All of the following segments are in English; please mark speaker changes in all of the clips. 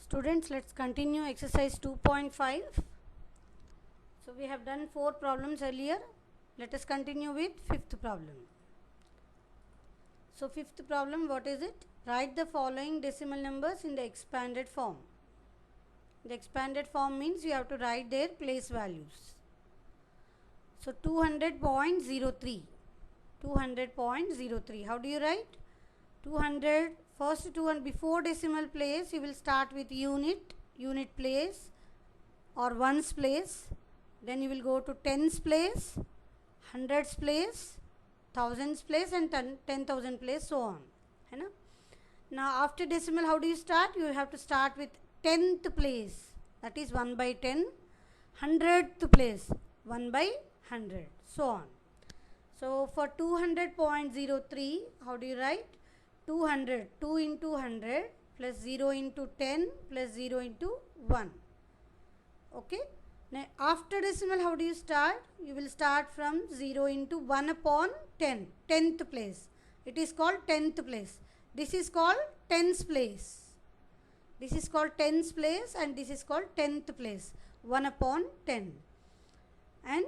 Speaker 1: Students, let's continue exercise 2.5. So we have done 4 problems earlier. Let us continue with 5th problem. So 5th problem, what is it? Write the following decimal numbers in the expanded form. The expanded form means you have to write their place values. So 200.03. 200.03. How do you write? 200, first 200 before decimal place you will start with unit place or ones place, then you will go to tens place, hundreds place, thousands place and 10,000 place, so on. Now after decimal, how do you start? You have to start with 10th place, that is 1 by 10, 100th place 1 by 100, so on. So for 200.03, how do you write? 200, 2 into 100 plus 0 into 10 plus 0 into 1. Okay. Now after decimal, how do you start? You will start from 0 into 1 upon 10, 10th place. It is called 10th place. This is called tens place. This is called tens place and this is called 10th place. 1 upon 10. And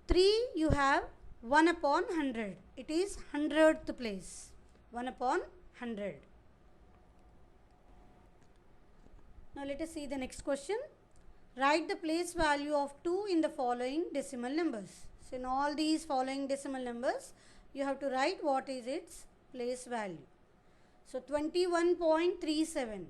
Speaker 1: 3 you have 1 upon 100. It is 100th place. 1 upon 100. Now let us see the next question. Write the place value of 2 in the following decimal numbers. So in all these following decimal numbers, you have to write what is its place value. So 21.37.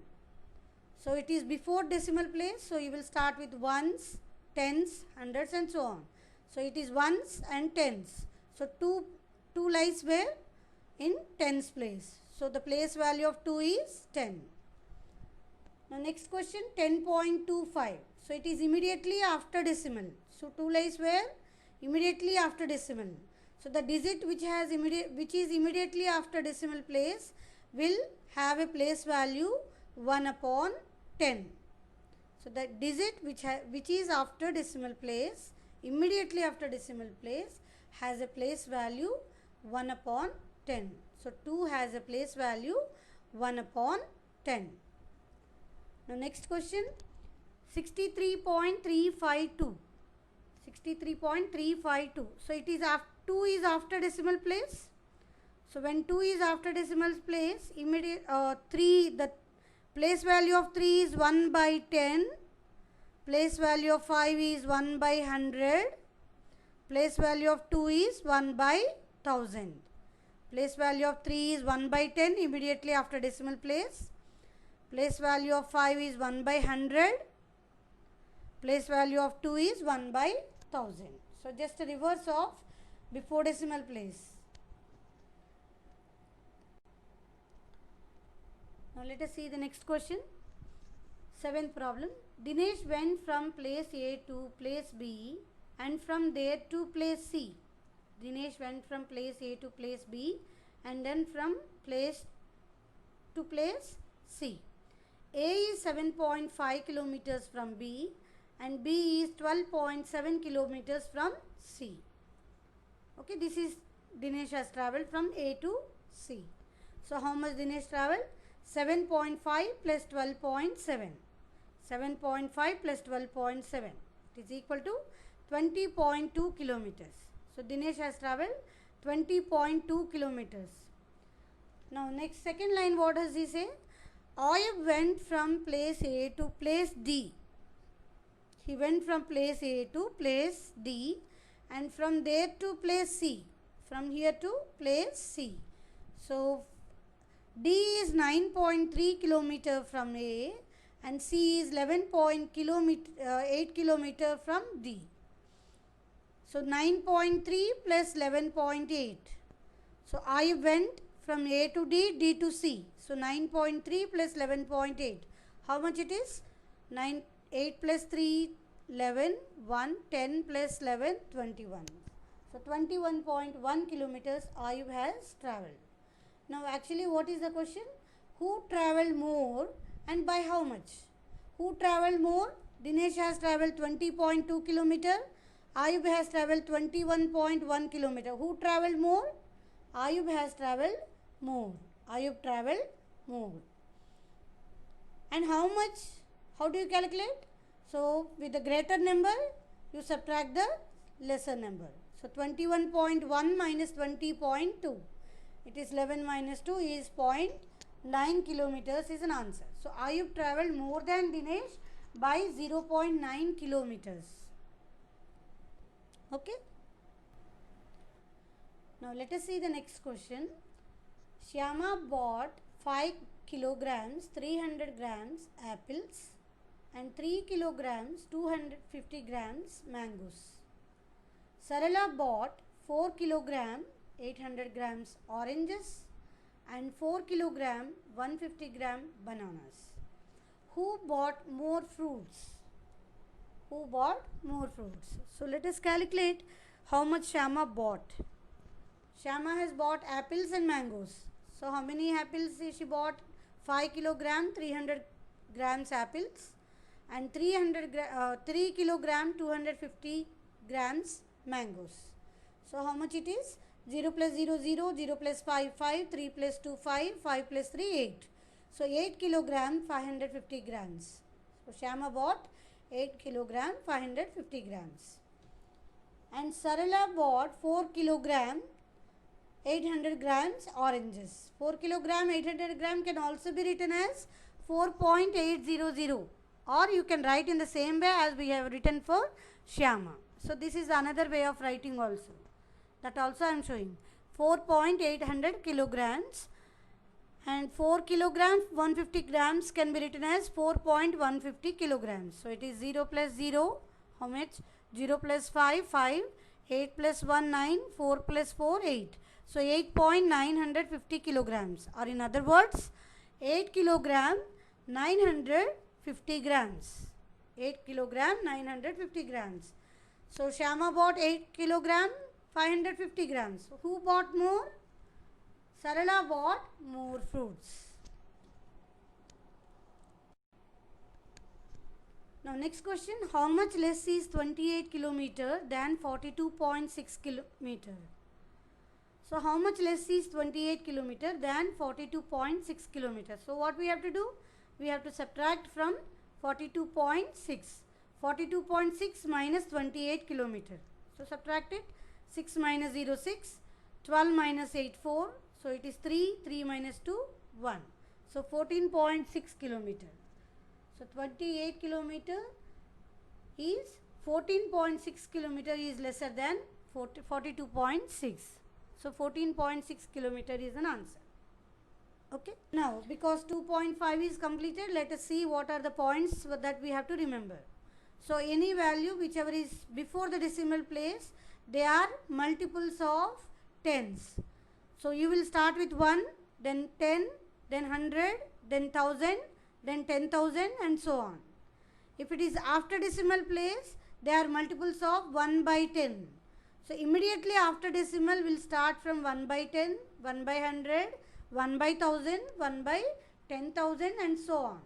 Speaker 1: So it is before decimal place. So you will start with ones, tens, hundreds and so on. So it is ones and tens. So 2 lies where? In tens place. So the place value of 2 is 10. Now next question, 10.25. So it is immediately after decimal. So 2 lies where? Immediately after decimal. So the digit which is immediately after decimal place will have a place value 1 upon 10. So the digit which is after decimal place, immediately after decimal place, has a place value 1 upon 10. So 2 has a place value 1 upon 10. Now next question, 63.352. 63.352. So it is 2 is after decimal place. So when 2 is after decimal place, the place value of 3 is 1 by 10. Place value of 5 is 1 by 100. Place value of 2 is 1 by 1000. Place value of 3 is 1 by 10 immediately after decimal place. Place value of 5 is 1 by 100. Place value of 2 is 1 by 1000. So just a reverse of before decimal place. Now let us see the next question. 7th problem. Dinesh went from place A to place B and from there to place C. Dinesh went from place A to place B and then from place to place C. A is 7.5 kilometers from B and B is 12.7 kilometers from C. Okay, this is Dinesh has travelled from A to C. So how much Dinesh travelled? 7.5 plus 12.7. 7.5 plus 12.7. It is equal to 20.2 kilometers. So Dinesh has travelled 20.2 kilometers. Now next second line, what does he say? Ayub went from place A to place D. He went from place A to place D and from there to place C. From here to place C. So D is 9.3 kilometer from A and C is 11.8 kilometer from D. So 9.3 plus 11.8. So I went from A to D, D to C. So 9.3 plus 11.8. How much it is? 8 plus 3, 11, 1, 10 plus 11, 21. So 21.1 kilometers Ayub has travelled. Now actually what is the question? Who travelled more and by how much? Who travelled more? Dinesh has travelled 20.2 kilometer. Ayub has travelled 21.1 kilometer. Who travelled more? Ayub has travelled more. Ayub travelled more. And how much? How do you calculate? So with the greater number, you subtract the lesser number. So 21.1 minus 20.2. It is 11 minus 2 is 0.9 kilometers is an answer. So Ayub travelled more than Dinesh by 0.9 kilometers. Okay. Now let us see the next question. Shyama bought 5 kilograms 300 grams apples and 3 kilograms 250 grams mangoes. Sarala bought 4 kilogram 800 grams oranges and 4 kilogram 150 gram bananas. Who bought more fruits? Who bought more fruits? So let us calculate how much Shyama bought. Shyama has bought apples and mangoes. So how many apples she bought? 5 kilogram 300 grams apples and 3 kilogram 250 grams mangoes. So how much it is? 0 plus 0 0, 0 plus 5 5, 3 plus 2 5, 5 plus 3 8. So 8 kilogram 550 grams. So Shyama bought 8 kilogram 550 grams. And Sarala bought 4 kilogram 800 grams oranges. 4 kilogram 800 gram can also be written as 4.800, or you can write in the same way as we have written for Shyama. So this is another way of writing also. That also I am showing. 4.800 kilograms and 4 kilograms 150 grams can be written as 4.150 kilograms. So it is 0 plus 0, how much? 0 plus 5, 5, 8 plus 1, 9, 4 plus 4, 8. So 8.950 kilograms, or in other words 8 kilogram 950 grams. 8 kilogram 950 grams. So Shyama bought 8 kilogram 550 grams. So who bought more? Sarala bought more fruits. Now next question, how much less is 28 kilometer than 42.6 kilometer? So how much less is 28 kilometer than 42.6 kilometer? So what we have to do? We have to subtract from 42.6. 42.6 minus 28 kilometer. So subtract it. 6 minus 0, 6. 12 minus 8, 4. So it is 3. 3 minus 2, 1. So 14.6 kilometer. So 28 kilometer is 14.6 kilometer is lesser than 42.6. So 14.6 kilometer is an answer. Okay. Now because 2.5 is completed, let us see what are the points that we have to remember. So any value whichever is before the decimal place, they are multiples of tens. So you will start with 1, then 10, then 100, then 1000, then 10,000 and so on. If it is after decimal place, they are multiples of 1 by 10. So immediately after decimal, we will start from 1 by 10, 1 by 100, 1 by 1000, 1 by 10,000 and so on.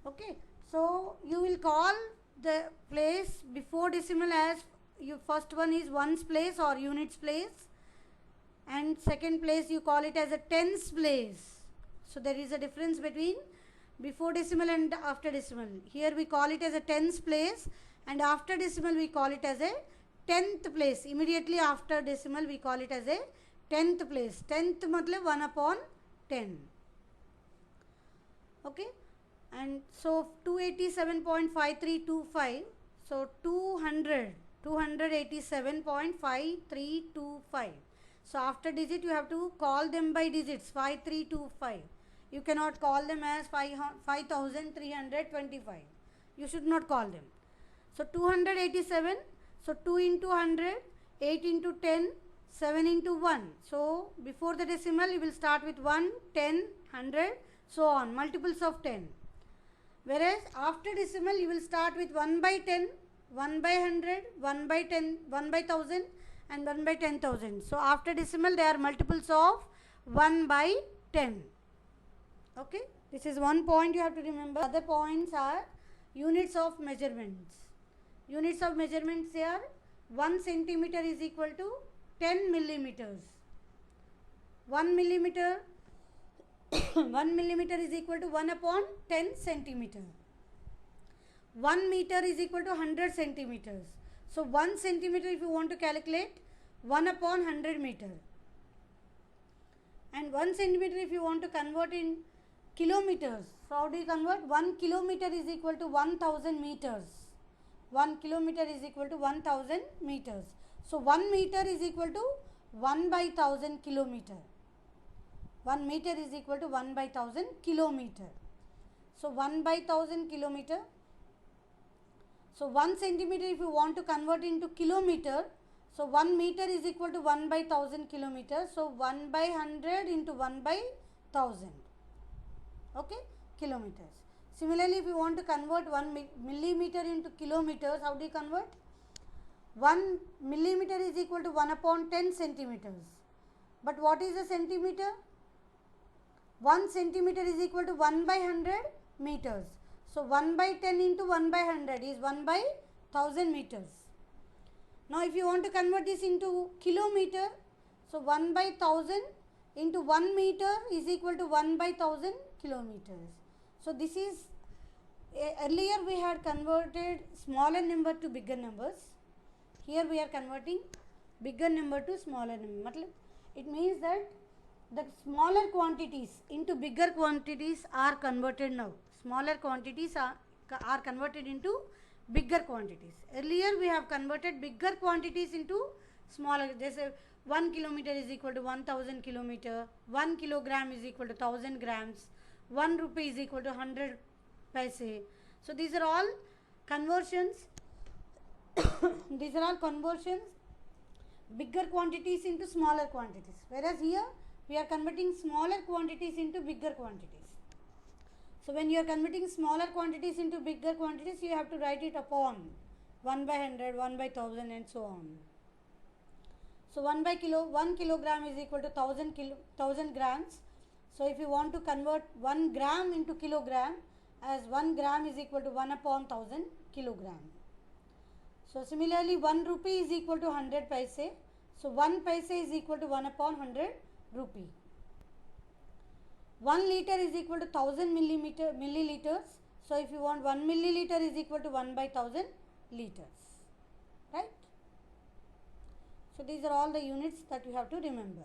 Speaker 1: Okay. So you will call the place before decimal as your first one is ones place or units place, and second place you call it as a tens place. So there is a difference between before decimal and after decimal. Here we call it as a tens place, and after decimal we call it as a tenth place. Immediately after decimal we call it as a tenth place. Tenth matlab 1 upon 10. Okay. And so 287.5325. So 287.5325. So after digit you have to call them by digits 5325. You cannot call them as 5325. You should not call them. So 287. So 2 into 100, 8 into 10, 7 into 1. So before the decimal you will start with 1, 10, 100, so on, multiples of 10. Whereas after decimal you will start with 1 by 10, 1 by 100, 1 by 10, 1 by 1000 and 1 by 10,000. So after decimal they are multiples of 1 by 10. Okay. This is one point you have to remember. Other points are units of measurements. Units of measurements here, 1 centimeter is equal to 10 millimeters. 1 millimeter 1 millimeter is equal to 1 upon 10 centimeter. 1 meter is equal to 100 centimeters. So 1 centimeter, if you want to calculate, 1 upon 100 meter. And 1 centimeter if you want to convert in kilometers. So how do you convert? 1 kilometer is equal to 1000 meters. 1 kilometer is equal to 1000 meters. So 1 meter is equal to 1 by 1000 kilometer. 1 meter is equal to 1 by 1000 kilometer. So 1 by 1000 kilometer. So 1 centimeter if you want to convert into kilometer. So 1 meter is equal to 1 by 1000 kilometers. So 1 by 100 into 1 by 1000. Okay, kilometers. Similarly, if you want to convert 1 millimeter into kilometers, how do you convert? 1 millimeter is equal to 1 upon 10 centimeters. But what is a centimeter? 1 centimeter is equal to 1 by 100 meters. So 1 by 10 into 1 by 100 is 1 by 1000 meters. Now if you want to convert this into kilometer, so 1 by 1000 into 1 meter is equal to 1 by 1000 kilometers. So this is, earlier we had converted smaller number to bigger numbers. Here we are converting bigger number to smaller number. It means that the smaller quantities into bigger quantities are converted now. Smaller quantities are converted into bigger quantities. Earlier we have converted bigger quantities into smaller. There's a 1 kilometer is equal to 1000 kilometer, 1 kilogram is equal to 1000 grams, 1 rupee is equal to 100 paise. So these are all conversions. These are all conversions, bigger quantities into smaller quantities. Whereas here we are converting smaller quantities into bigger quantities. So when you are converting smaller quantities into bigger quantities, you have to write it upon 1 by 100, 1 by 1000 and so on. So 1 kilogram is equal to 1000 grams. So if you want to convert 1 gram into kilogram, as 1 gram is equal to 1 upon 1000 kilogram. So similarly 1 rupee is equal to 100 paise. So 1 paise is equal to 1 upon 100 rupee. 1 liter is equal to 1000 milliliters. So if you want 1 milliliter is equal to 1 by 1000 liters. Right? So these are all the units that you have to remember.